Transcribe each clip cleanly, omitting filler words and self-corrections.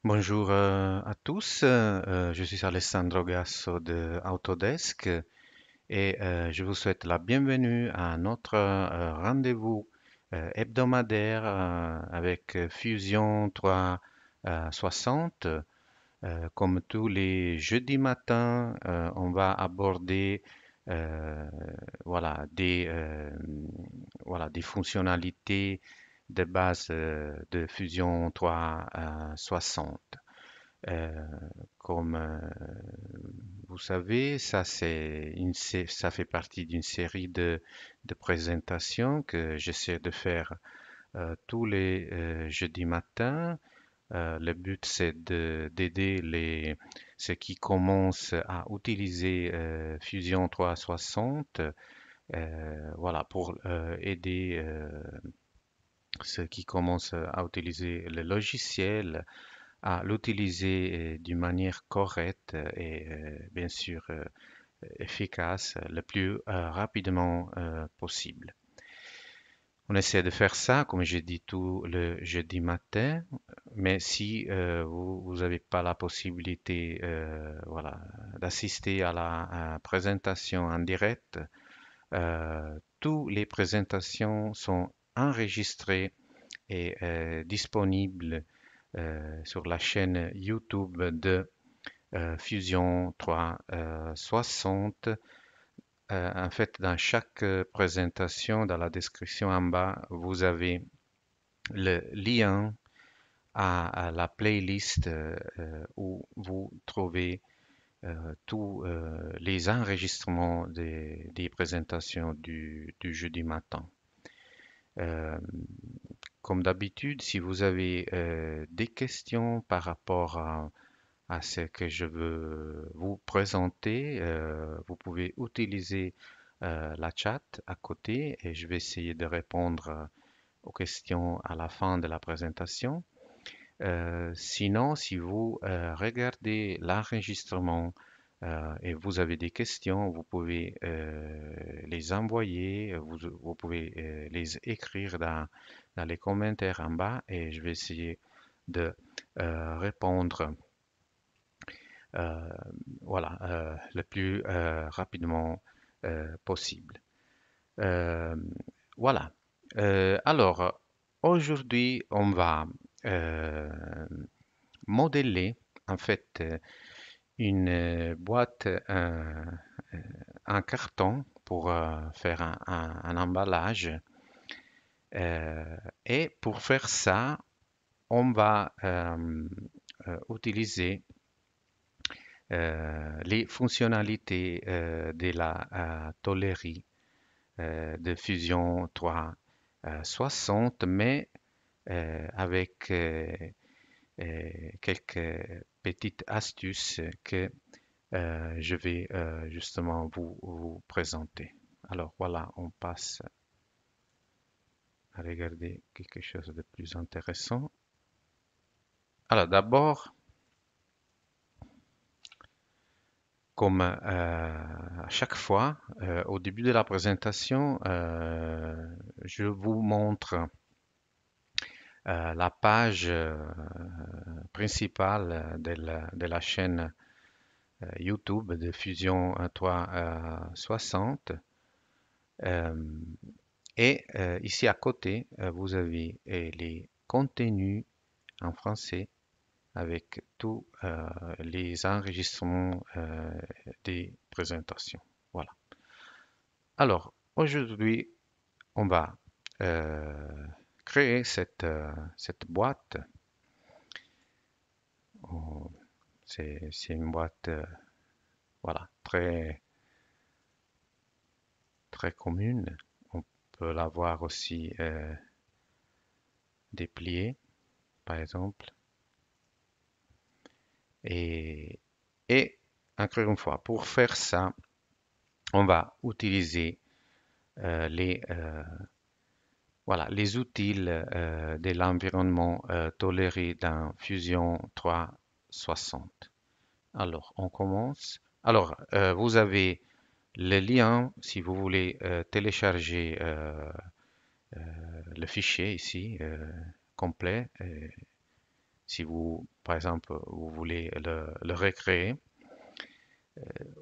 Bonjour à tous, je suis Alessandro Gasso de Autodesk et je vous souhaite la bienvenue à notre rendez-vous hebdomadaire avec Fusion 360. Comme tous les jeudis matins, on va aborder euh, voilà, des fonctionnalités de base de Fusion 360. Euh, Comme vous savez, ça fait partie d'une série de présentations que j'essaie de faire tous les jeudis matins. Le but, c'est d'aider ceux qui commencent à utiliser Fusion 360, voilà, pour aider ceux qui commencent à utiliser le logiciel, à l'utiliser d'une manière correcte et bien sûr efficace le plus rapidement possible. On essaie de faire ça, comme j'ai dit, tout le jeudi matin, mais si vous n'avez pas la possibilité voilà, d'assister à la présentation en direct, toutes les présentations sont enregistrées et disponibles sur la chaîne YouTube de Fusion 360. En fait, dans chaque présentation, dans la description en bas, vous avez le lien à la playlist où vous trouvez tous les enregistrements des présentations du jeudi matin. Euh, Comme d'habitude, si vous avez des questions par rapport à ce que je veux vous présenter, vous pouvez utiliser la chat à côté et je vais essayer de répondre aux questions à la fin de la présentation. Sinon, si vous regardez l'enregistrement et vous avez des questions, vous pouvez les envoyer, vous pouvez les écrire dans les commentaires en bas et je vais essayer de répondre euh, voilà, le plus rapidement possible. Euh, voilà. Alors, aujourd'hui, on va euh, modeler en fait une boîte en carton pour faire un emballage. Et pour faire ça, on va utiliser les fonctionnalités de la tôlerie de Fusion 360, mais avec quelques petites astuces que je vais justement vous présenter. Alors voilà, on passe à regarder quelque chose de plus intéressant. Alors d'abord, comme à chaque fois, au début de la présentation, je vous montre la page principale de la chaîne YouTube de Fusion 360. Euh, et ici à côté, vous avez les contenus en français avec tous les enregistrements des présentations. Voilà. Alors, aujourd'hui, on va créer cette boîte. Oh, c'est une boîte voilà, très commune. On peut l'avoir aussi dépliée, par exemple. Et, et encore une fois, pour faire ça, on va utiliser voilà, les outils de l'environnement toléré dans Fusion 360. Alors, on commence. Alors, vous avez le lien si vous voulez télécharger le fichier ici complet. si vous, par exemple, vous voulez le recréer.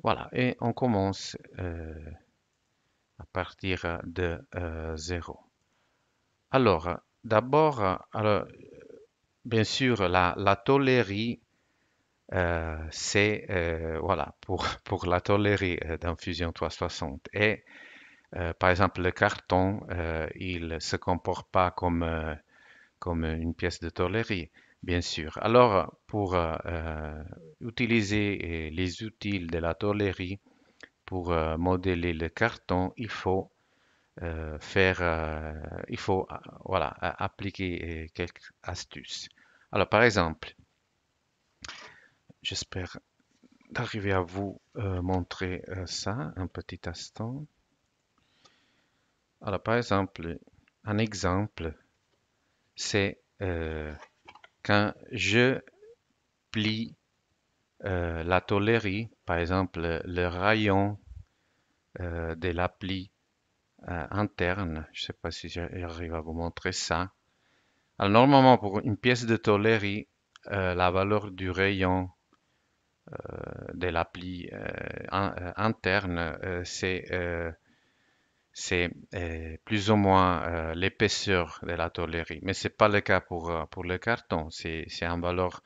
Voilà, et on commence à partir de 0. Alors, d'abord, bien sûr, la tôlerie, c'est voilà pour la tôlerie dans Fusion 360. Et par exemple, le carton, il se comporte pas comme une pièce de tôlerie, bien sûr. Alors, pour utiliser les outils de la tôlerie pour modeler le carton, il faut voilà, appliquer quelques astuces. Alors, par exemple, j'espère d'arriver à vous montrer ça un petit instant. Alors, par exemple, un exemple, c'est quand je plie la tôlerie, par exemple, le rayon de l'appli interne. Je ne sais pas si j'arrive à vous montrer ça. Alors, normalement, pour une pièce de tôlerie, la valeur du rayon de l'appli interne, c'est plus ou moins l'épaisseur de la tôlerie. Mais ce n'est pas le cas pour le carton. C'est un valeur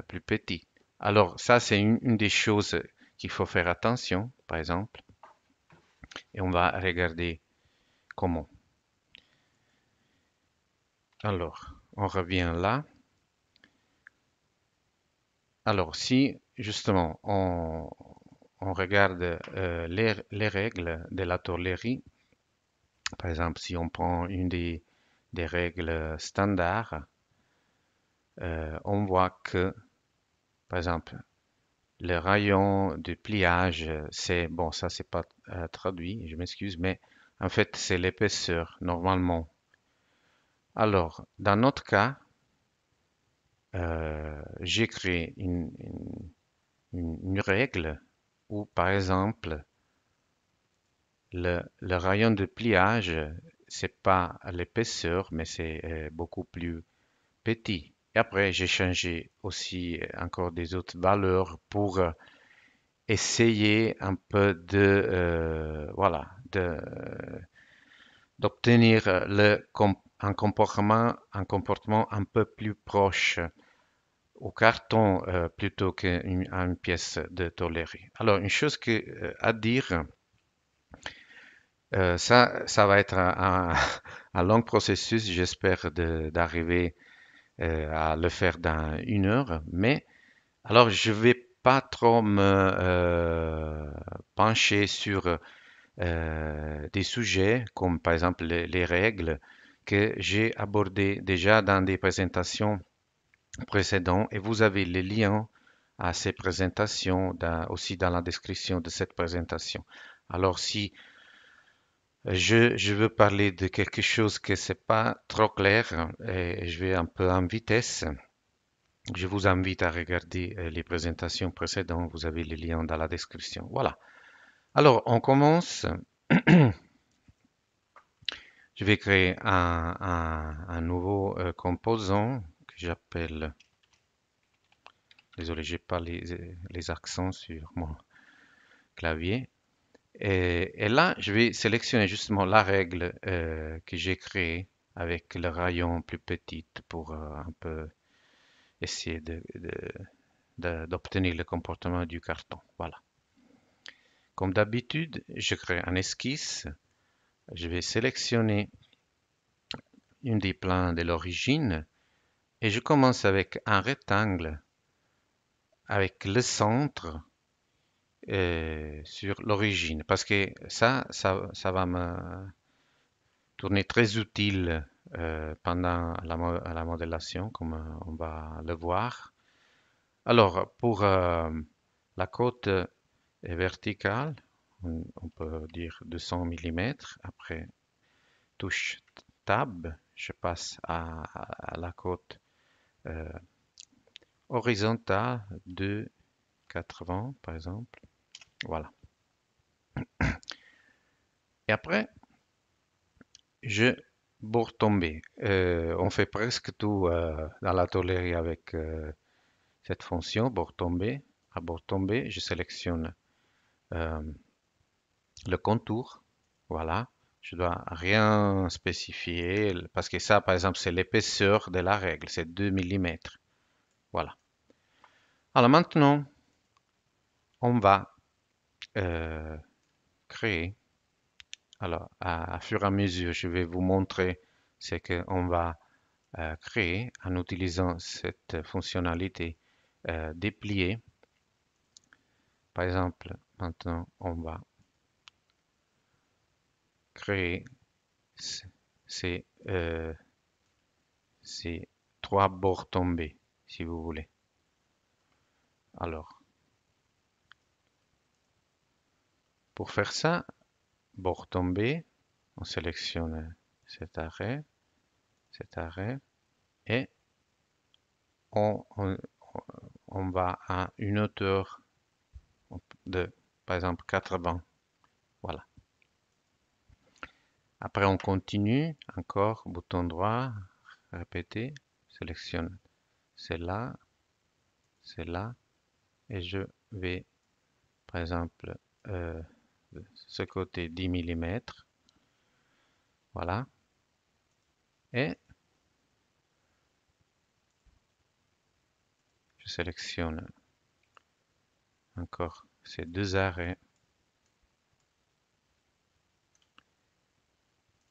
plus petit. Alors, ça, c'est une des choses qu'il faut faire attention, par exemple. Et on va regarder comment. Alors, on revient là. Alors, si justement on regarde les règles de la tôlerie, par exemple, si on prend une des règles standards, on voit que, par exemple, le rayon de pliage, c'est, bon, ça c'est pas traduit, je m'excuse, mais en fait, c'est l'épaisseur normalement. Alors, dans notre cas, j'ai créé une règle où, par exemple, le rayon de pliage, c'est pas l'épaisseur, mais c'est beaucoup plus petit. Et après, j'ai changé aussi encore des autres valeurs pour essayer un peu voilà, d'obtenir un comportement un peu plus proche au carton plutôt qu'à une pièce de tôlerie. Alors, une chose à dire, ça va être un long processus. J'espère d'arriver à le faire dans 1 heure. Mais alors, je vais pas trop me pencher sur des sujets comme par exemple les règles que j'ai abordées déjà dans des présentations précédentes et vous avez les liens à ces présentations aussi dans la description de cette présentation. Alors si je veux parler de quelque chose que c'est pas trop clair et je vais un peu en vitesse, je vous invite à regarder les présentations précédentes, vous avez les liens dans la description. Voilà. Alors on commence. Je vais créer un nouveau composant que j'appelle, désolé, j'ai pas les accents sur mon clavier. Et là, je vais sélectionner justement la règle que j'ai créée avec le rayon plus petit pour un peu essayer d'obtenir le comportement du carton. Voilà. Comme d'habitude, je crée un esquisse. Je vais sélectionner une des plans de l'origine et je commence avec un rectangle avec le centre sur l'origine parce que ça va me tourner très utile pendant la modélation comme on va le voir. Alors pour la côte verticale, on peut dire 200 mm. Après touche Tab, je passe à la côte euh, horizontale de 80 par exemple. Voilà. Et après, je bord tombé. On fait presque tout dans la tôlerie avec cette fonction, bord tombé. À bord tombé, je sélectionne euh, le contour. Voilà. Je dois rien spécifier parce que ça, par exemple, c'est l'épaisseur de la règle, c'est 2 millimètres. Voilà. Alors maintenant, on va euh, créer. Alors, à fur et à mesure, je vais vous montrer ce qu'on va créer en utilisant cette fonctionnalité déplier. Par exemple, maintenant, on va créer ces, euh, ces trois bords tombés, si vous voulez. Alors, pour faire ça, bord tombé, on sélectionne cet arrêt, et on, on- on va à une hauteur de, par exemple, 80. Voilà. Après, on continue, encore, bouton droit, répéter, sélectionne celle-là, celle-là, et je vais, par exemple, euh, ce côté 10 millimètres, voilà, et je sélectionne encore ces deux arrêts,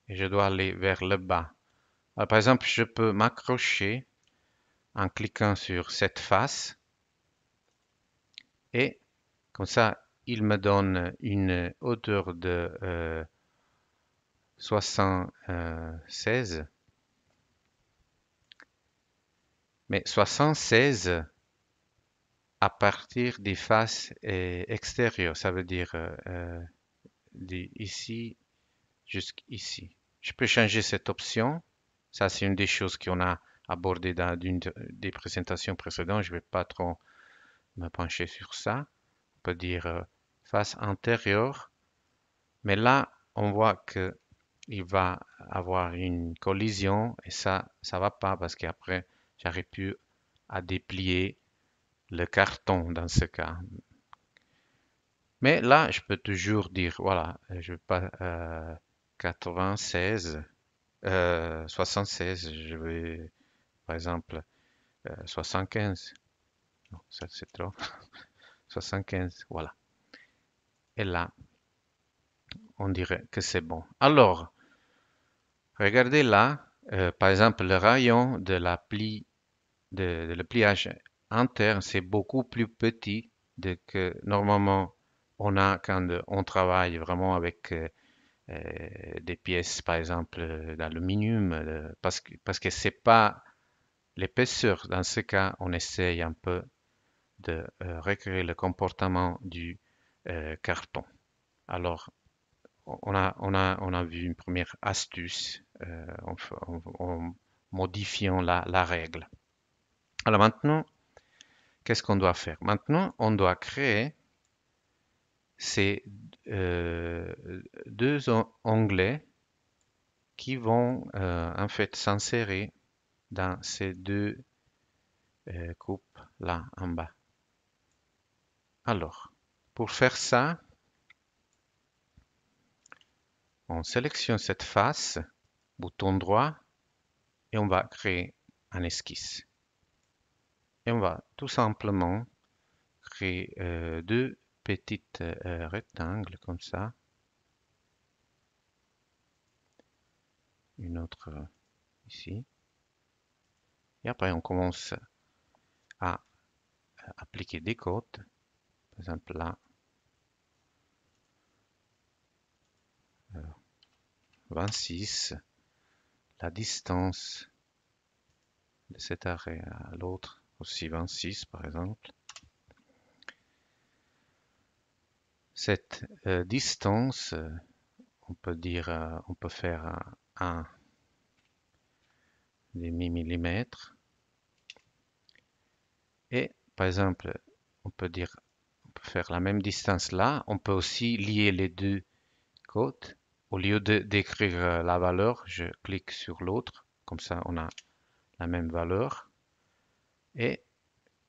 et je dois aller vers le bas. Alors, par exemple, je peux m'accrocher en cliquant sur cette face, et comme ça, il me donne une hauteur de 76, mais 76 à partir des faces extérieures, ça veut dire d'ici jusqu'ici. Je peux changer cette option. Ça, c'est une des choses qu'on a abordées dans une des présentations précédentes. Je ne vais pas trop me pencher sur ça. On peut dire face antérieure, mais là, on voit que il va avoir une collision et ça va pas parce qu'après, j'arrive plus à déplier le carton dans ce cas. Mais là, je peux toujours dire, voilà, je veux pas 96, 76, je vais par exemple 75. Non, ça c'est trop. 75, voilà. Et là, on dirait que c'est bon. Alors, regardez là, par exemple, le rayon de la pli, de le pliage interne, c'est beaucoup plus petit que normalement on a quand on travaille vraiment avec des pièces, par exemple, d'aluminium, parce que c'est pas l'épaisseur. Dans ce cas, on essaye un peu de recréer le comportement du carton. Alors, on a vu une première astuce en modifiant la règle. Alors maintenant, qu'est-ce qu'on doit faire? Maintenant, on doit créer ces euh, deux onglets qui vont en fait s'insérer dans ces deux coupes là en bas. Alors, pour faire ça, on sélectionne cette face, bouton droit, et on va créer un esquisse. Et on va tout simplement créer deux petites rectangles comme ça, une autre ici. Et après, on commence à appliquer des côtes. Par exemple là, 26, la distance de cet arrêt à l'autre, aussi 26 par exemple. Cette distance, on peut dire, on peut faire un demi-millimètre. Et par exemple, on peut faire la même distance là. On peut aussi lier les deux côtes. au lieu d'écrire la valeur, je clique sur l'autre. Comme ça, on a la même valeur. Et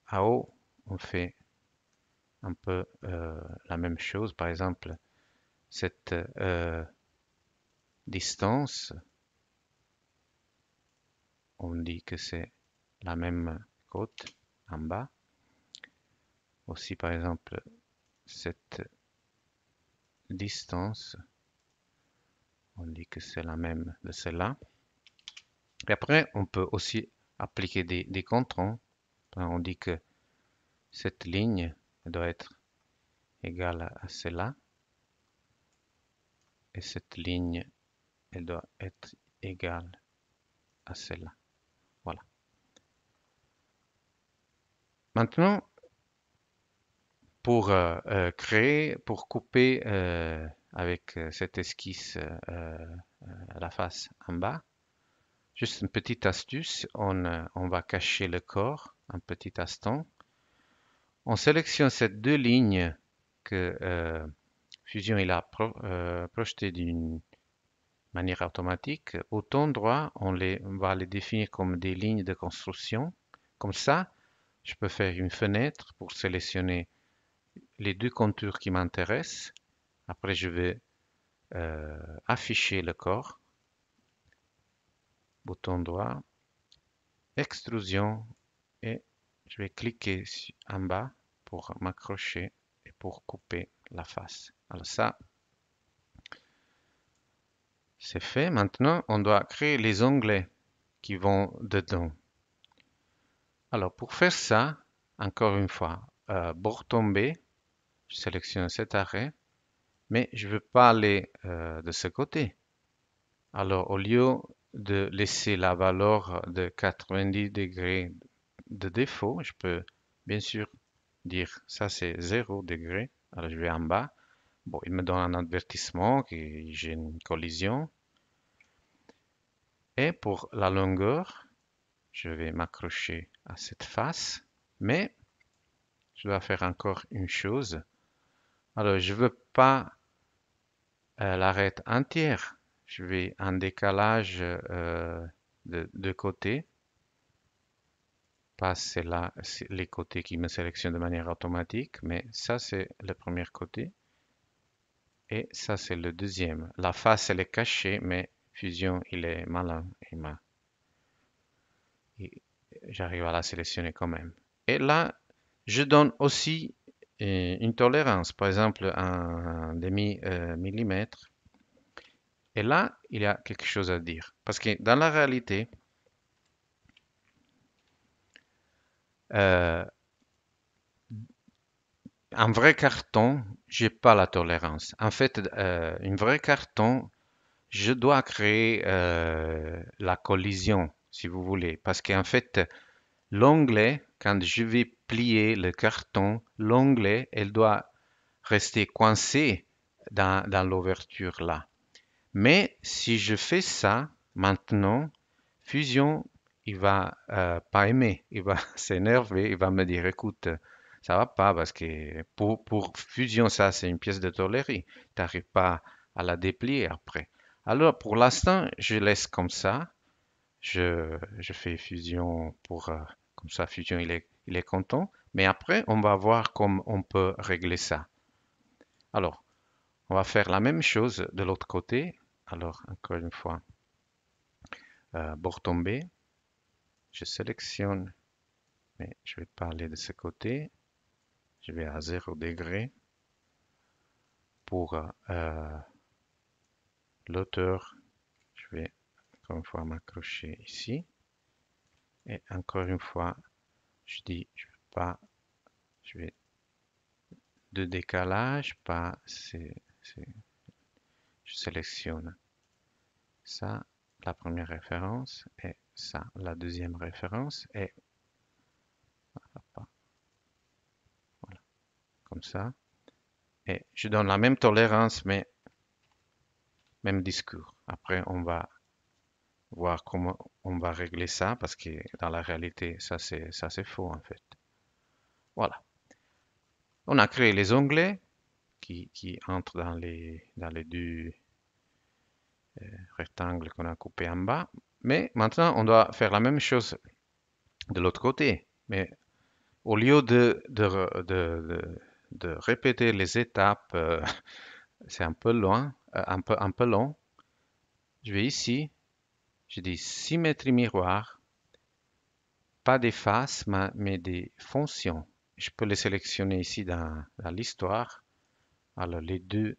à haut, on fait un peu la même chose. Par exemple, cette distance, on dit que c'est la même côte en bas. Aussi, par exemple, cette distance, on dit que c'est la même de celle-là. Et après, on peut aussi appliquer des contrôles. On dit que cette ligne doit être égale à celle-là. Et cette ligne, elle doit être égale à celle-là. Voilà. Maintenant, pour créer, pour couper avec cette esquisse à la face en bas, juste une petite astuce, on va cacher le corps un petit instant. On sélectionne ces deux lignes que Fusion il a projetées d'une manière automatique. Au ton droit, on va les définir comme des lignes de construction. Comme ça, je peux faire une fenêtre pour sélectionner les deux contours qui m'intéressent. Après, je vais afficher le corps. Bouton droit, extrusion et je vais cliquer en bas pour m'accrocher et pour couper la face. Alors ça, c'est fait. Maintenant, on doit créer les onglets qui vont dedans. Alors pour faire ça, encore une fois, bord tombé, je sélectionne cet arrêt, mais je ne veux pas aller de ce côté. Alors au lieu de laisser la valeur de 90 degrés de défaut, je peux bien sûr dire ça c'est 0 degré. Alors je vais en bas. Bon, il me donne un avertissement que j'ai une collision. Et pour la longueur, je vais m'accrocher à cette face. Mais je dois faire encore une chose. Alors je ne veux pas l'arête entière. Je vais en décalage de côté. Pas c'est là, c'est les côtés qui me sélectionnent de manière automatique, mais ça c'est le premier côté. Et ça, c'est le deuxième. La face, elle est cachée, mais Fusion, il est malin. J'arrive à la sélectionner quand même. Et là, je donne aussi une tolérance, par exemple un demi-millimètre. Et là, il y a quelque chose à dire. Parce que dans la réalité, euh, un vrai carton, j'ai pas la tolérance. En fait, un vrai carton, je dois créer la collision, si vous voulez, parce qu'en fait, l'onglet, quand je vais plier le carton, l'onglet, elle doit rester coincé dans l'ouverture là. Mais si je fais ça maintenant, Fusion, il va pas aimer, il va s'énerver, il va me dire, écoute, ça va pas parce que pour Fusion, ça c'est une pièce de tôlerie. Tu n'arrives pas à la déplier après. Alors pour l'instant, je laisse comme ça. Je fais Fusion pour comme ça, Fusion il est content. Mais après, on va voir comment on peut régler ça. Alors, on va faire la même chose de l'autre côté. Alors, encore une fois, bord tombé. Je sélectionne, mais je vais pas aller de ce côté. Je vais à 0 degré pour l'auteur. Je vais encore une fois m'accrocher ici. Et encore une fois, je dis, je veux pas, je vais de décalage, pas, je sélectionne ça, la première référence, et ça, la deuxième référence, et voilà, comme ça. Et je donne la même tolérance, mais même discours. Après, on va voir comment on va régler ça, parce que dans la réalité, ça c'est faux en fait. Voilà. On a créé les onglets qui entrent dans les deux rectangle qu'on a coupé en bas. Mais maintenant, on doit faire la même chose de l'autre côté. Mais au lieu de répéter les étapes, c'est un peu loin, un peu long. Je vais ici, je dis symétrie miroir, pas des faces, mais des fonctions. Je peux les sélectionner ici dans l'histoire. Alors les deux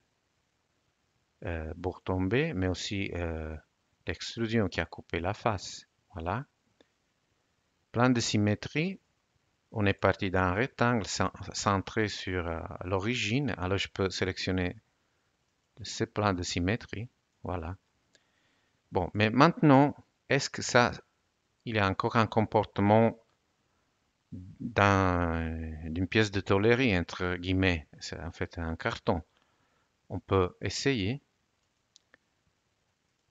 bords tombés, mais aussi l'extrusion qui a coupé la face. Voilà. Plan de symétrie, on est parti d'un rectangle centré sur l'origine. Alors je peux sélectionner ce plan de symétrie. Voilà. Bon, mais maintenant, est-ce que ça, il y a encore un comportement d'une pièce de tôlerie, entre guillemets. C'est en fait un carton. On peut essayer.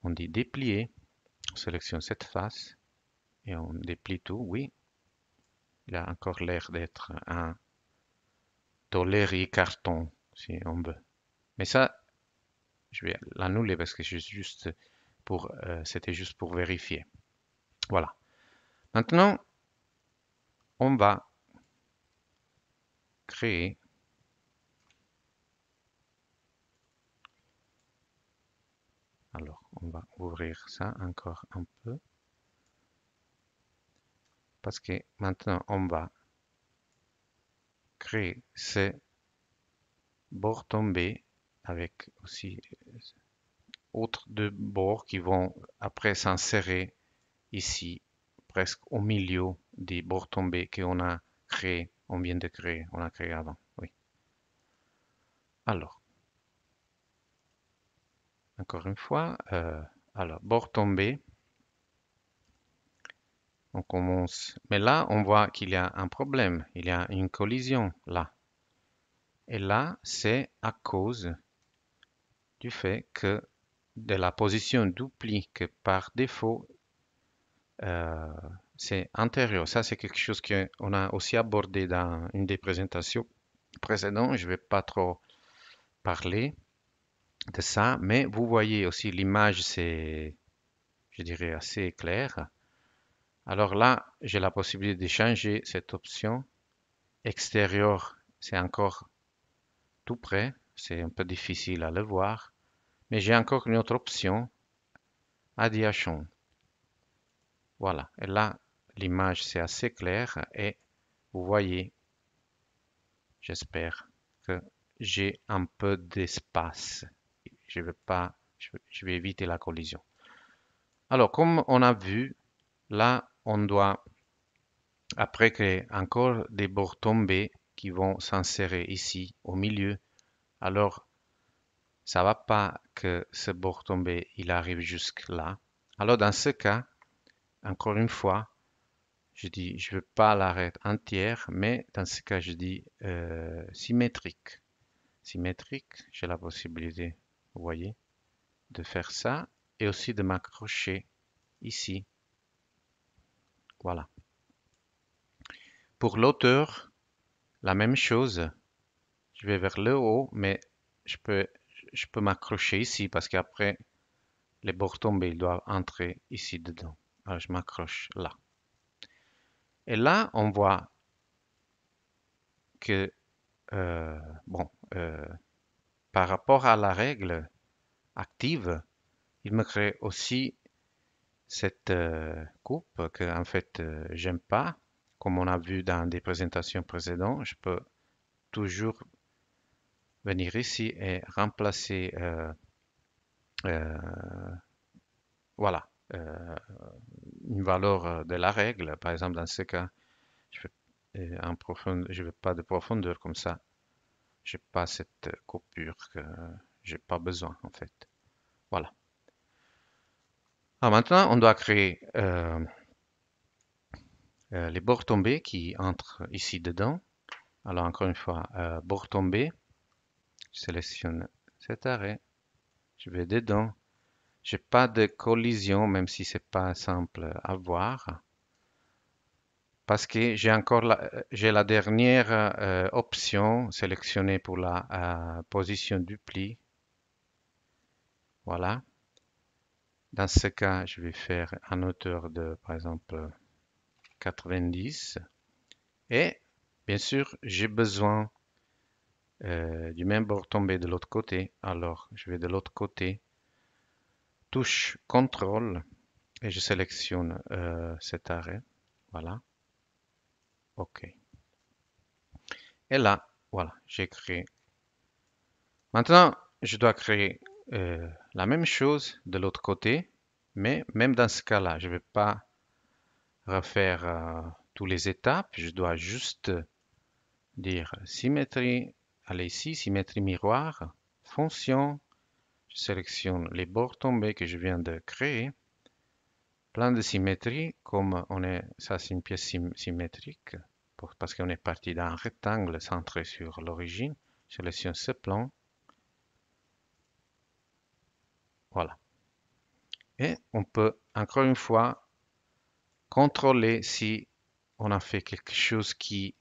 On dit déplier. On sélectionne cette face et on déplie tout. Oui, il a encore l'air d'être un tôlerie carton, si on veut. Mais ça, je vais l'annuler parce que c'était juste pour vérifier. Voilà. Maintenant, on va créer alors, on va ouvrir ça encore un peu parce que maintenant, on va créer ces bords tombés avec aussi autres deux bords qui vont après s'insérer ici, presque au milieu des bords tombés qu'on a créé, on vient de créer, on a créé avant. Oui. Alors, encore une fois, alors, bord tombé, on commence. Mais là, on voit qu'il y a un problème, il y a une collision là. Et là, c'est à cause du fait que de la position du pli que par défaut, euh, c'est antérieur. Ça, c'est quelque chose qu'on a aussi abordé dans une des présentations précédentes. Je ne vais pas trop parler de ça, mais vous voyez aussi l'image, c'est, je dirais, assez clair. Alors là, j'ai la possibilité de changer cette option. Extérieur, c'est encore tout près. C'est un peu difficile à le voir. Mais j'ai encore une autre option, Adiachon. Voilà. Et là, l'image, c'est assez clair. Et vous voyez, j'espère que j'ai un peu d'espace. Je vais pas, je vais éviter la collision. Alors, comme on a vu, là, on doit, après créer encore des bords tombés qui vont s'insérer ici au milieu, alors ça va pas que ce bord tombé, il arrive jusque là. Alors, dans ce cas, encore une fois, je dis, je veux pas l'arrêter entière, mais dans ce cas, je dis symétrique. Symétrique, j'ai la possibilité, vous voyez, de faire ça et aussi de m'accrocher ici. Voilà. Pour l'auteur, la même chose. Je vais vers le haut, mais je peux, je peux m'accrocher ici parce qu'après, les bords tombés, ils doivent entrer ici dedans. Alors, je m'accroche là. Et là, on voit que, euh, bon, par rapport à la règle active, il me crée aussi cette coupe que, en fait, j'aime pas. Comme on a vu dans des présentations précédentes, je peux toujours venir ici et remplacer, euh, voilà, une valeur de la règle. Par exemple, dans ce cas, je veux, je veux pas de profondeur comme ça. J'ai pas cette coupure que j'ai pas besoin en fait. Voilà. Alors maintenant, on doit créer les bords tombés qui entrent ici dedans. Alors encore une fois, bord tombé, je sélectionne cet arrêt, je vais dedans. J'ai pas de collision, même si c'est pas simple à voir, parce que j'ai la dernière option sélectionnée pour la position du pli. Voilà. Dans ce cas, je vais faire une hauteur de, par exemple, 90. Et bien sûr, j'ai besoin du même bord tombé de l'autre côté. Alors, je vais de l'autre côté, touche CTRL et je sélectionne cet arrêt. Voilà. OK. Et là, voilà, j'ai créé. Maintenant, je dois créer la même chose de l'autre côté, mais même dans ce cas-là, je ne vais pas refaire toutes les étapes. Je dois juste dire symétrie, allez ici, symétrie miroir, fonction. Je sélectionne les bords tombés que je viens de créer. Plan de symétrie, comme on est, ça c'est une pièce symétrique, parce qu'on est parti d'un rectangle centré sur l'origine. Je sélectionne ce plan. Voilà. Et on peut encore une fois contrôler si on a fait quelque chose qui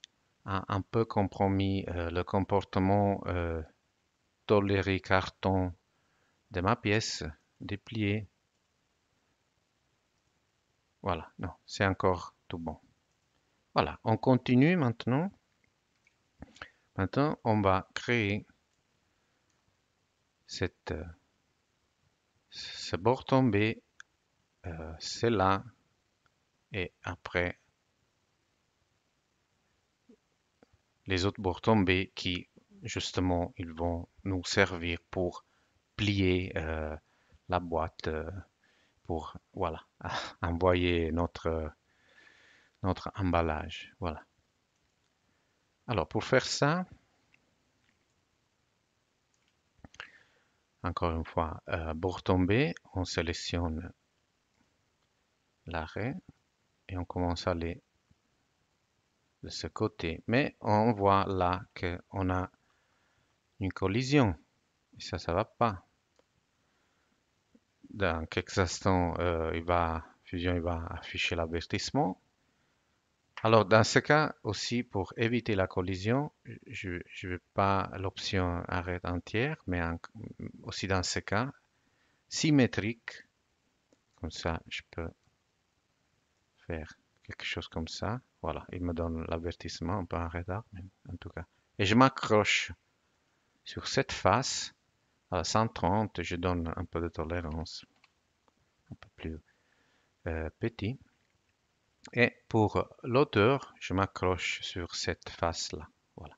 a un peu compromis le comportement toléré carton de ma pièce, déplier. Voilà, non, c'est encore tout bon. Voilà, on continue maintenant. Maintenant, on va créer ce bord tombé, c'est là, et après les autres bords tombés qui, justement, ils vont nous servir pour plier la boîte pour, voilà, envoyer notre emballage. Voilà. Alors, pour faire ça, encore une fois, bord tombé, on sélectionne l'arrêt et on commence à aller de ce côté. Mais on voit là qu'on a une collision. Et ça va pas. Dans quelques instants, Fusion il va afficher l'avertissement. Alors, dans ce cas aussi, pour éviter la collision, je ne veux pas l'option arrêt entière, mais aussi dans ce cas, symétrique. Comme ça, je peux faire quelque chose comme ça. Voilà, il me donne l'avertissement, un peu en retard, mais en tout cas. Et je m'accroche sur cette face à 130, je donne un peu de tolérance, un peu plus petit. Et pour l'auteur, je m'accroche sur cette face-là. Voilà.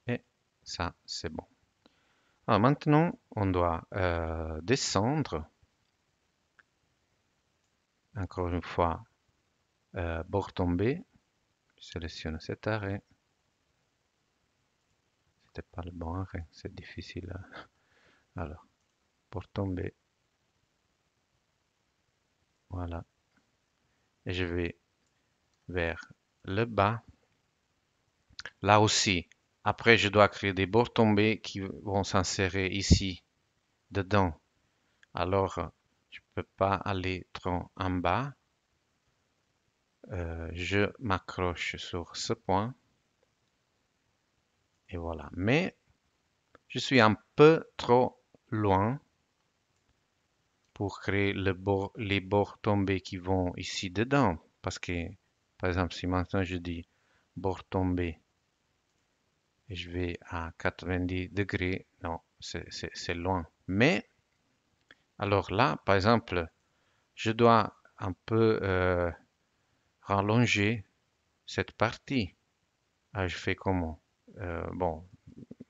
Et ça, c'est bon. Alors maintenant, on doit descendre. Encore une fois, bord tombé. Je sélectionne cet arrêt. C'était pas le bon arrêt, c'est difficile. Alors, bord tombé. Voilà. Et je vais vers le bas. Là aussi, après, je dois créer des bords tombés qui vont s'insérer ici, dedans. Alors, je ne peux pas aller trop en bas. Je m'accroche sur ce point. Et voilà. Mais je suis un peu trop loin pour créer les bords tombés qui vont ici dedans. Parce que, par exemple, si maintenant je dis bord tombé et je vais à 90 degrés, non, c'est loin. Mais, alors là, par exemple, je dois un peu rallonger cette partie. Ah, je fais comment? Bon,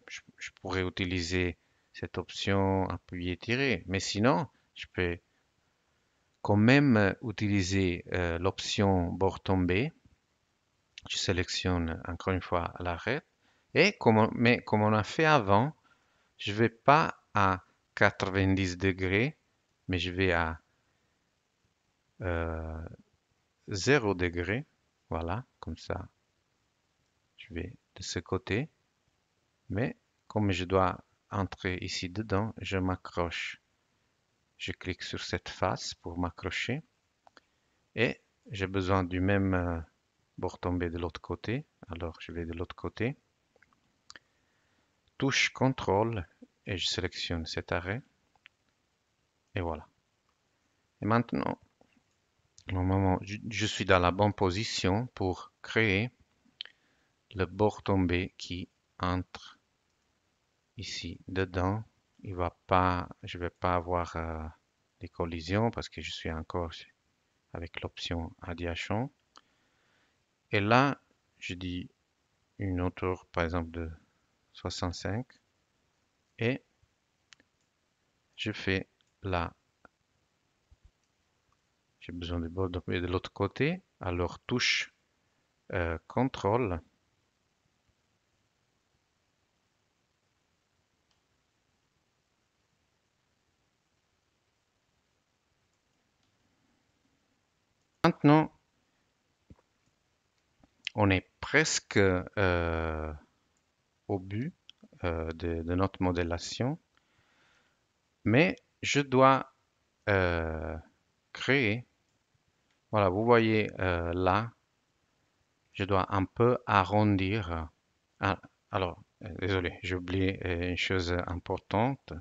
je pourrais utiliser cette option appuyer tirer, mais sinon, je peux quand même utiliser l'option bord tombé. Je sélectionne encore une fois l'arrêt et mais comme on a fait avant, je vais pas à 90 degrés, mais je vais à 0 degré. Voilà, comme ça, je vais de ce côté. Mais comme je dois entrer ici dedans, je m'accroche. Je clique sur cette face pour m'accrocher. Et j'ai besoin du même bord tombé de l'autre côté. Alors je vais de l'autre côté. Touche CTRL et je sélectionne cet arrêt. Et voilà. Et maintenant, normalement, je suis dans la bonne position pour créer le bord tombé qui entre ici dedans. Je vais pas avoir des collisions parce que je suis encore avec l'option Adiachon. Et là, je dis une hauteur, par exemple, de 65 et je fais là. J'ai besoin de bord tombé de l'autre côté. Alors touche CTRL. Maintenant, on est presque au but de notre modélisation, mais je dois créer, voilà, vous voyez là, je dois un peu arrondir. Ah, alors, désolé, j'ai oublié une chose importante.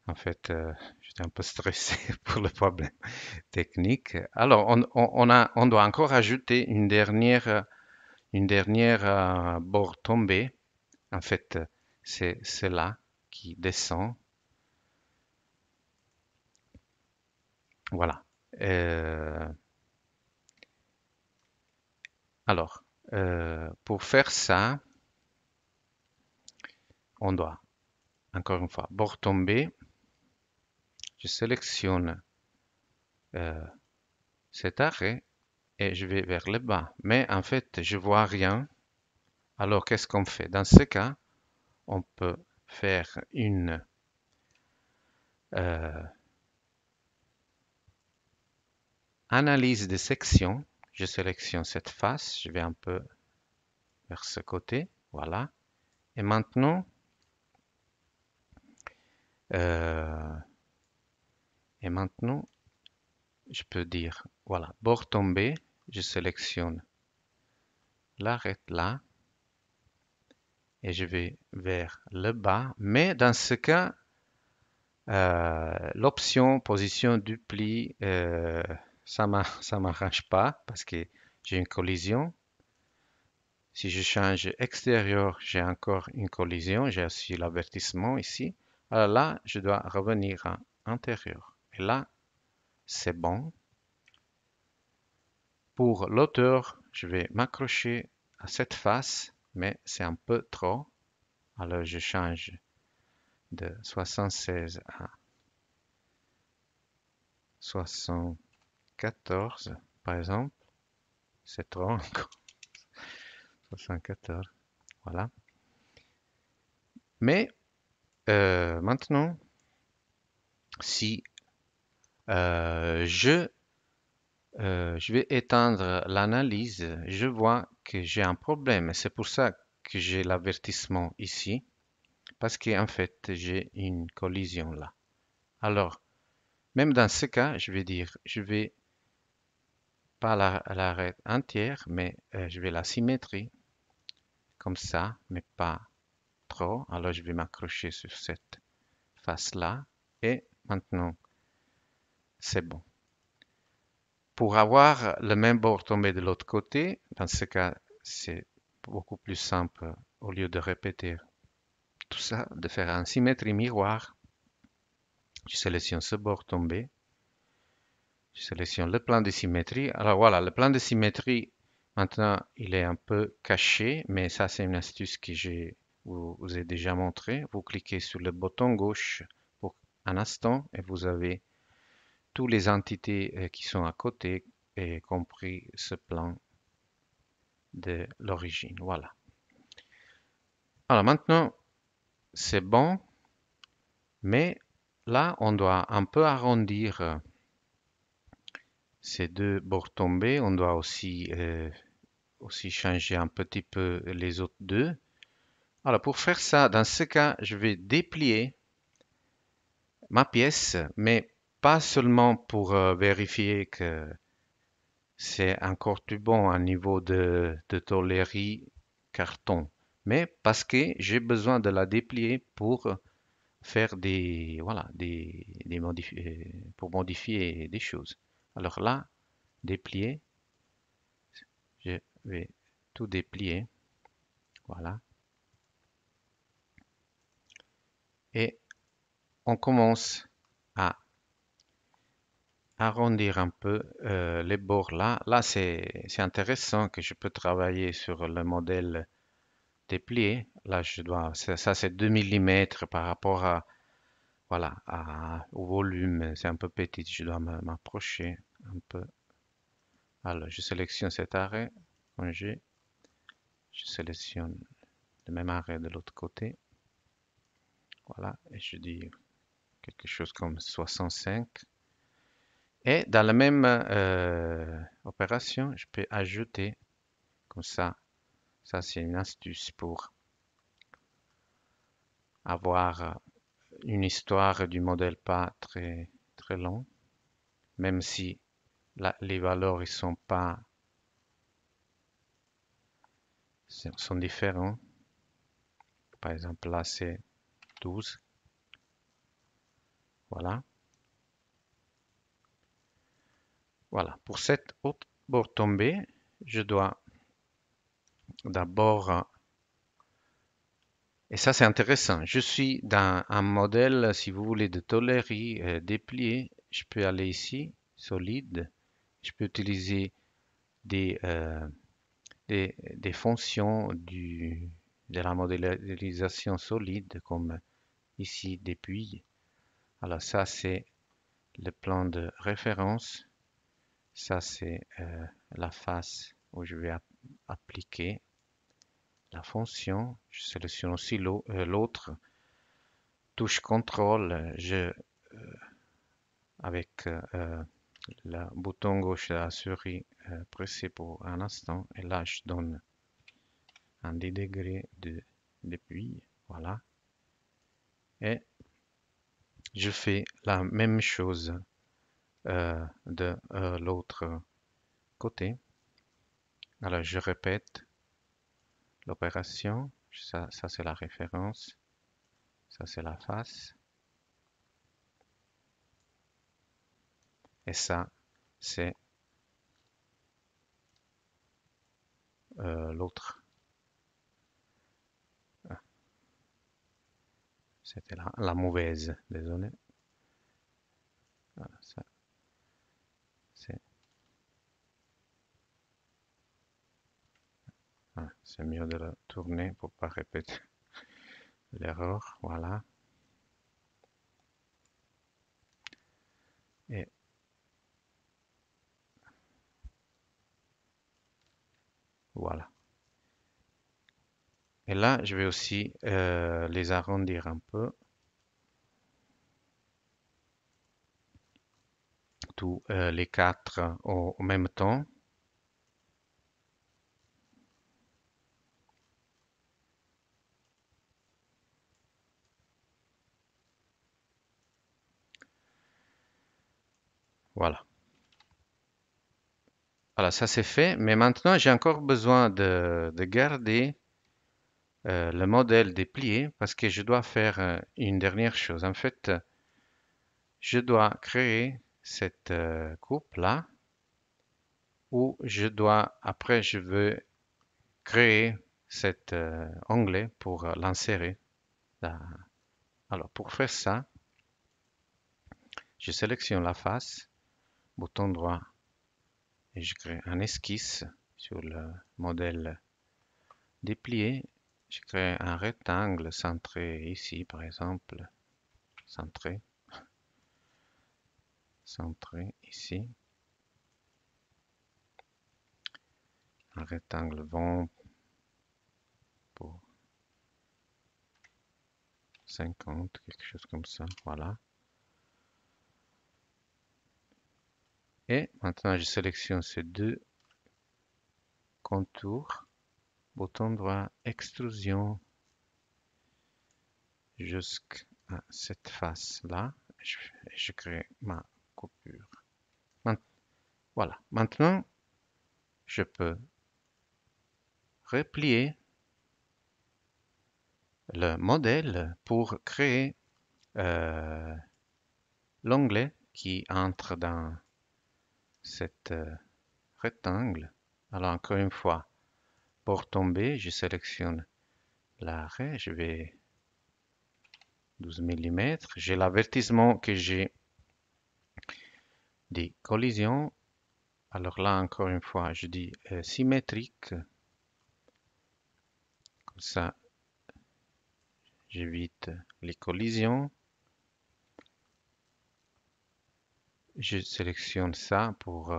En fait, j'étais un peu stressé pour le problème technique. Alors, on doit encore ajouter une dernière bord tombée. En fait, c'est cela qui descend. Voilà. Euh, alors, pour faire ça, on doit, encore une fois, bord tombé. Je sélectionne euh, cet arrêt et je vais vers le bas. Mais en fait, je vois rien. Alors, qu'est-ce qu'on fait? Dans ce cas, on peut faire une euh, analyse de section. Je sélectionne cette face. Je vais un peu vers ce côté. Voilà. Et maintenant, euh, je peux dire, voilà, bord tombé. Je sélectionne l'arrêt là et je vais vers le bas. Mais dans ce cas, l'option position du pli, ça m'arrange pas parce que j'ai une collision. Si je change extérieur, j'ai encore une collision. J'ai aussi l'avertissement ici. Alors là, je dois revenir à intérieur. Et là, c'est bon. Pour l'auteur, je vais m'accrocher à cette face, mais c'est un peu trop. Alors je change de 76 à 74, par exemple. C'est trop encore. 74, voilà. Mais maintenant, si je vais éteindre l'analyse, je vois que j'ai un problème. C'est pour ça que j'ai l'avertissement ici, parce qu'en fait, j'ai une collision là. Alors, même dans ce cas, je vais dire, je vais pas l'arrêt entière, mais je vais la symétrie, comme ça, mais pas trop. Alors, je vais m'accrocher sur cette face-là, et maintenant, c'est bon. Pour avoir le même bord tombé de l'autre côté, dans ce cas, c'est beaucoup plus simple au lieu de répéter tout ça, de faire un symétrie miroir. Je sélectionne ce bord tombé, je sélectionne le plan de symétrie. Alors voilà, le plan de symétrie, maintenant, il est un peu caché, mais ça, c'est une astuce que vous ai déjà montré. Vous cliquez sur le bouton gauche pour un instant et vous avez toutes les entités qui sont à côté, y compris ce plan de l'origine. Voilà. Alors maintenant, c'est bon, mais là, on doit un peu arrondir ces deux bords tombés. On doit aussi changer un petit peu les autres deux. Alors pour faire ça, dans ce cas, je vais déplier ma pièce, mais pas seulement pour vérifier que c'est encore tout bon à niveau de tôlerie carton, mais parce que j'ai besoin de la déplier pour faire voilà, pour modifier des choses. Alors là, déplier, je vais tout déplier, voilà. Et on commence à arrondir un peu les bords là. Là, c'est intéressant que je peux travailler sur le modèle déplié. Là, ça c'est 2 millimètres par rapport à, voilà, au volume. C'est un peu petit, je dois m'approcher un peu. Alors, je sélectionne cet arrêt, je sélectionne le même arrêt de l'autre côté. Voilà, et je dis quelque chose comme 65. Et dans la même opération, je peux ajouter comme ça. Ça, c'est une astuce pour avoir une histoire du modèle pas très, très long, même si les valeurs ils sont pas, sont différents. Par exemple, là, c'est 12. Voilà. Voilà. Pour cette autre bord tombée, je dois d'abord, et ça c'est intéressant, je suis dans un modèle, si vous voulez, de tôlerie déplié. Je peux aller ici, solide. Je peux utiliser des, euh, des fonctions de la modélisation solide, comme ici, depuis. Alors ça, c'est le plan de référence. Ça, c'est la face où je vais appliquer la fonction. Je sélectionne aussi l'autre. Touche CTRL, avec le bouton gauche de la souris pressé pour un instant, et là, je donne un degré de depuis. Voilà. Et je fais la même chose de l'autre côté. Alors, je répète l'opération. Ça c'est la référence. Ça, c'est la face. Et ça, c'est l'autre. Ah, c'était la mauvaise, désolé. Voilà, ça, c'est voilà, c'est mieux de le tourner pour pas répéter l'erreur. Voilà. Et voilà. Et là, je vais aussi les arrondir un peu, tous les quatre au même temps. Voilà. Voilà, ça c'est fait. Mais maintenant, j'ai encore besoin de garder le modèle déplié parce que je dois faire une dernière chose. En fait, je dois créer cette coupe-là où après, je veux créer cet onglet pour l'insérer. Là. Alors, pour faire ça, je sélectionne la face, bouton droit, et je crée un esquisse sur le modèle déplié. Je crée un rectangle centré ici, par exemple, centré, centré ici, un rectangle vent pour 50, quelque chose comme ça, voilà. Et maintenant, je sélectionne ces deux contours, bouton droit, extrusion jusqu'à cette face-là. Je crée ma coupure. Voilà. Maintenant, je peux replier le modèle pour créer euh, l'onglet qui entre dans cet rectangle. Alors encore une fois, pour tomber, je sélectionne l'arrêt, je vais 12 mm. J'ai l'avertissement que j'ai des collisions. Alors là, encore une fois, je dis symétrique. Comme ça, j'évite les collisions. Je sélectionne ça pour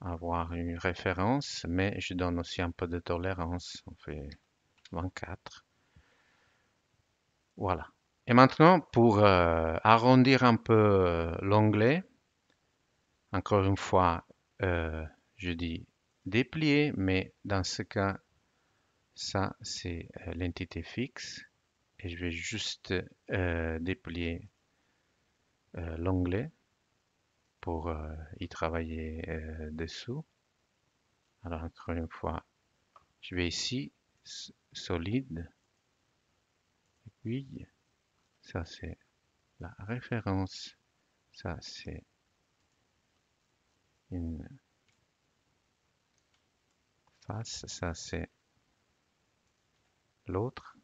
avoir une référence, mais je donne aussi un peu de tolérance. On fait 24. Voilà. Et maintenant, pour arrondir un peu l'onglet, encore une fois, je dis déplier, mais dans ce cas, ça, c'est l'entité fixe. Et je vais juste déplier l'onglet pour y travailler dessous. Alors, encore une fois, je vais ici, solide, puis ça c'est la référence, ça c'est une face, ça c'est l'autre,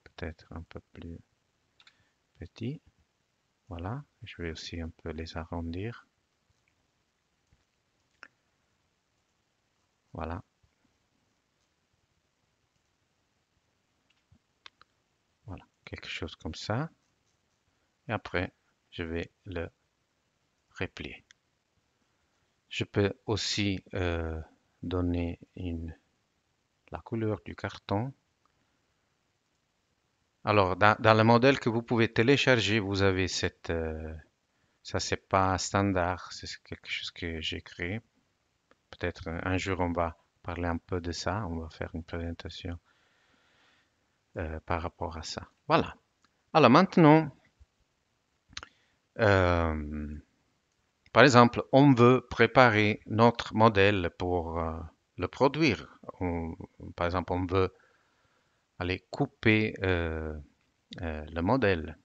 peut-être un peu plus petit. Voilà, je vais aussi un peu les arrondir. Voilà, voilà, quelque chose comme ça. Et après, je vais le replier. Je peux aussi donner la couleur du carton. Alors, dans le modèle que vous pouvez télécharger, vous avez cette... ça, c'est pas standard, c'est quelque chose que j'ai créé. Peut-être un jour, on va parler un peu de ça. On va faire une présentation par rapport à ça. Voilà. Alors maintenant, euh, par exemple, on veut préparer notre modèle pour le produire. Par exemple, on veut aller couper le modèle.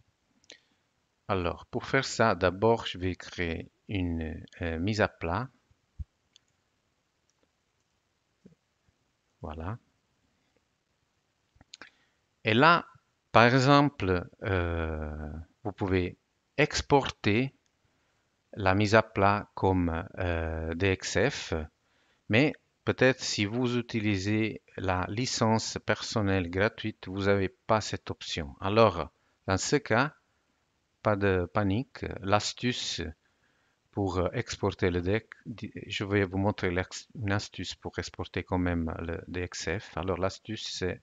Alors, pour faire ça, d'abord, je vais créer une mise à plat. Voilà. Et là, par exemple, vous pouvez exporter la mise à plat comme DXF, mais peut-être si vous utilisez la licence personnelle gratuite, vous n'avez pas cette option. Alors, dans ce cas, pas de panique. L'astuce pour exporter le deck, je vais vous montrer une astuce pour exporter quand même le DXF. Alors, l'astuce, c'est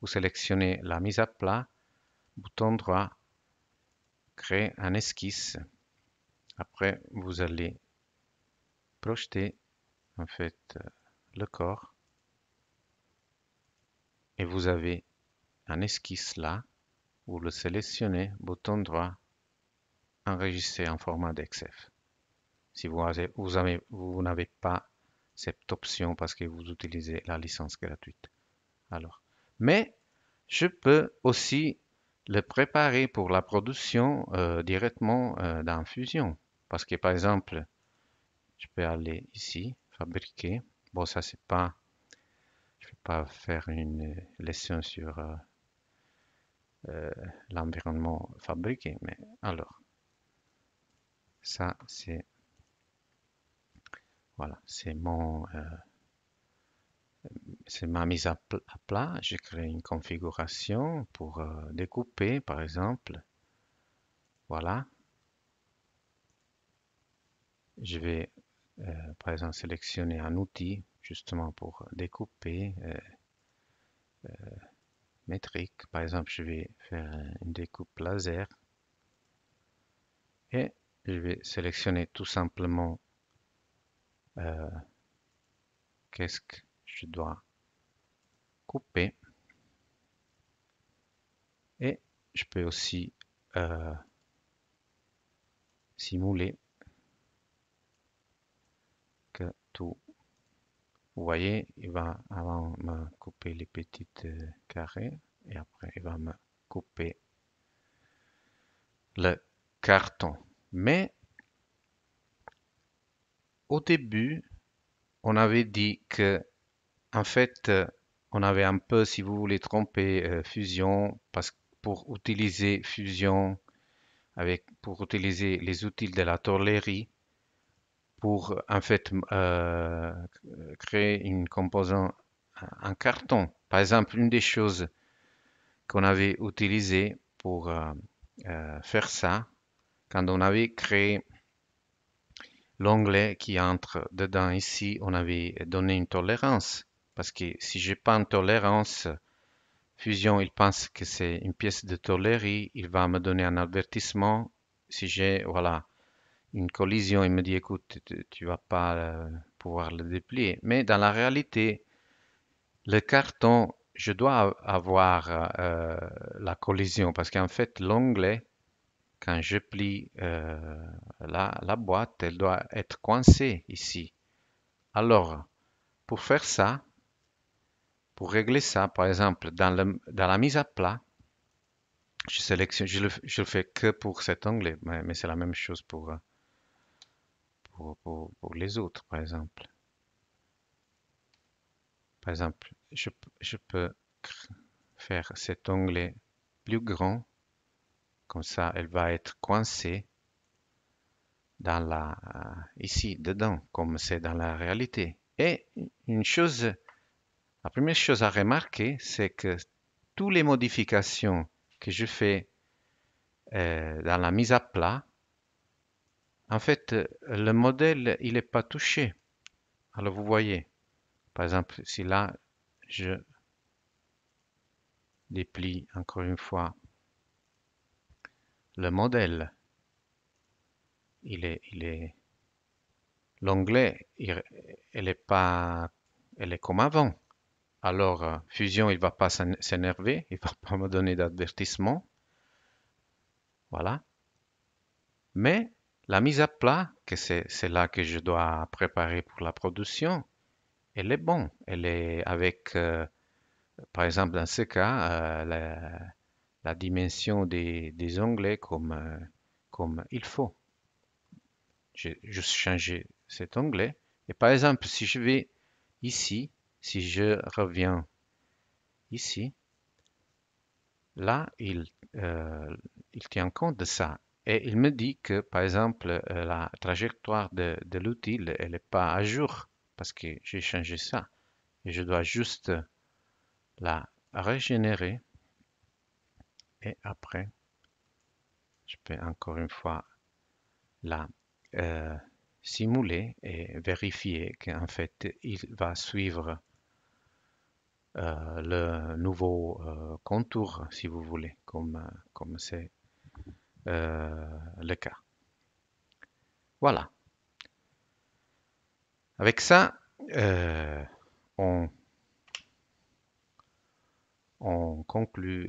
vous sélectionnez la mise à plat, bouton droit, créer un esquisse. Après, vous allez projeter en fait le corps et vous avez un esquisse là. Vous le sélectionnez, bouton droit, enregistrer en format DXF. Si vous n'avez pas cette option parce que vous utilisez la licence gratuite. Alors, mais je peux aussi le préparer pour la production directement dans Fusion. Parce que par exemple, je peux aller ici, fabriquer. Bon, ça c'est pas, je vais pas faire une leçon sur l'environnement fabriqué, mais alors, ça c'est, voilà, c'est ma mise à plat. J'ai créé une configuration pour découper, par exemple. Voilà. Je vais, par exemple, sélectionner un outil justement pour découper métrique. Par exemple, je vais faire une découpe laser et je vais sélectionner tout simplement euh, qu'est-ce que je dois couper. Et je peux aussi simuler que tout. Vous voyez, il va avant me couper les petites carrés et après il va me couper le carton. Mais au début, on avait dit que, en fait, on avait un peu, si vous voulez, trompé Fusion parce que pour utiliser Fusion pour utiliser les outils de la tôlerie pour en fait créer une composant en carton. Par exemple, une des choses qu'on avait utilisées pour faire ça, quand on avait créé l'onglet qui entre dedans ici, on avait donné une tolérance. Parce que si j'ai pas une tolérance, Fusion, il pense que c'est une pièce de tôlerie, il va me donner un avertissement. Si j'ai, voilà, une collision, il me dit, écoute, tu vas pas pouvoir le déplier. Mais dans la réalité, le carton, je dois avoir la collision parce qu'en fait, l'onglet, quand je plie la boîte, elle doit être coincée ici. Alors, pour faire ça, pour régler ça, par exemple, dans la mise à plat, je sélectionne, je le fais que pour cet onglet, mais c'est la même chose pour les autres, par exemple. Par exemple, je peux faire cet onglet plus grand, comme ça, elle va être coincée ici, dedans, comme c'est dans la réalité. Et la première chose à remarquer, c'est que toutes les modifications que je fais dans la mise à plat, en fait, le modèle, il n'est pas touché. Alors, vous voyez, par exemple, si là, je déplie encore une fois le modèle, il est, l'onglet, elle est pas, elle est comme avant. Alors, Fusion, il va pas s'énerver, il va pas me donner d'avertissement, voilà. Mais la mise à plat, que c'est là que je dois préparer pour la production, elle est bonne. Elle est avec, par exemple, dans ce cas, la dimension des onglets comme il faut. J'ai juste changé cet onglet. Et par exemple, si je vais ici, si je reviens ici, là, il tient compte de ça. Et il me dit que, par exemple, la trajectoire de l'outil, elle n'est pas à jour parce que j'ai changé ça. Et je dois juste la régénérer. Et après, je peux encore une fois la euh, simuler et vérifier qu'en fait, il va suivre le nouveau contour, si vous voulez, comme c'est le cas. Voilà. Avec ça, euh, on, on conclut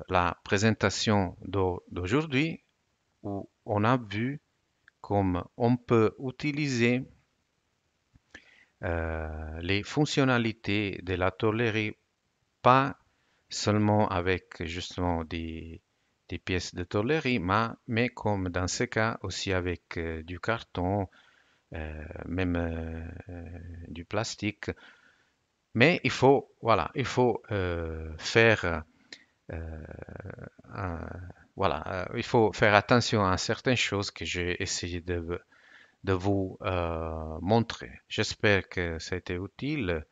la présentation d'aujourd'hui où on a vu comme on peut utiliser les fonctionnalités de la tôlerie pas seulement avec justement des pièces de tôlerie, mais comme dans ce cas aussi avec du carton, même du plastique. Mais il faut, voilà, il faut faire, euh, voilà, il faut faire attention à certaines choses que j'ai essayé de vous montrer. J'espère que ça a été utile,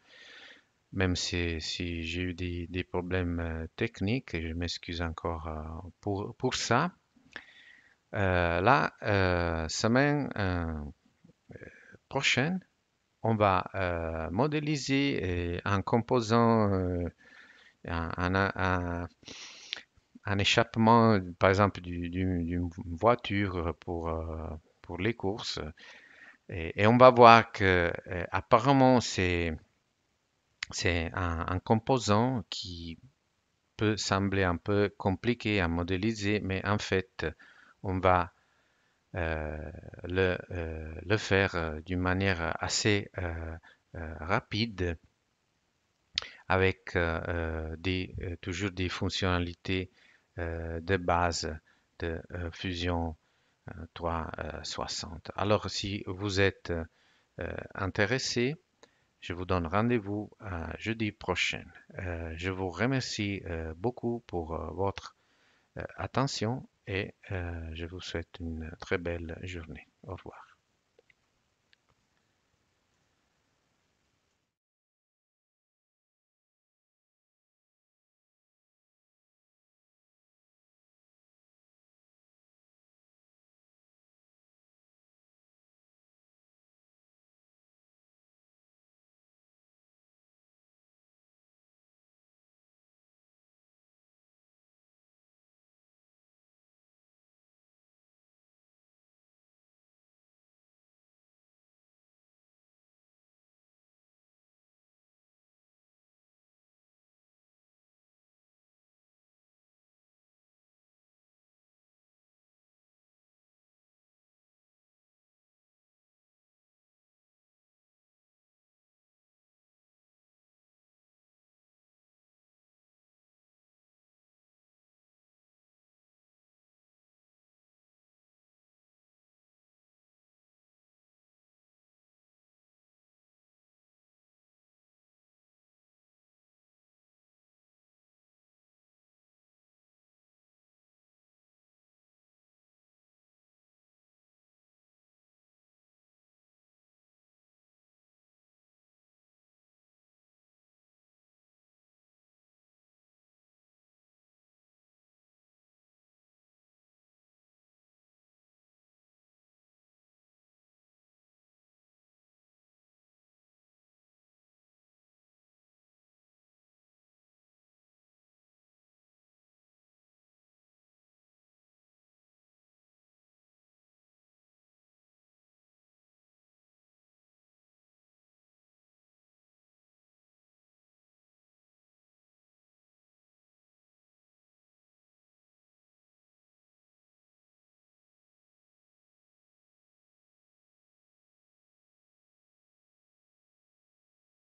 même si j'ai eu des problèmes techniques, et je m'excuse encore pour ça. La semaine prochaine, on va modéliser un composant, un, un- un- un échappement, par exemple, d'une voiture pour les courses. Et on va voir que apparemment c'est un composant qui peut sembler un peu compliqué à modéliser, mais en fait, on va euh, le faire d'une manière assez rapide avec toujours des fonctionnalités de base cette Fusion 360. Alors, si vous êtes intéressé, je vous donne rendez-vous jeudi prochain. Je vous remercie beaucoup pour votre attention et je vous souhaite une très belle journée. Au revoir.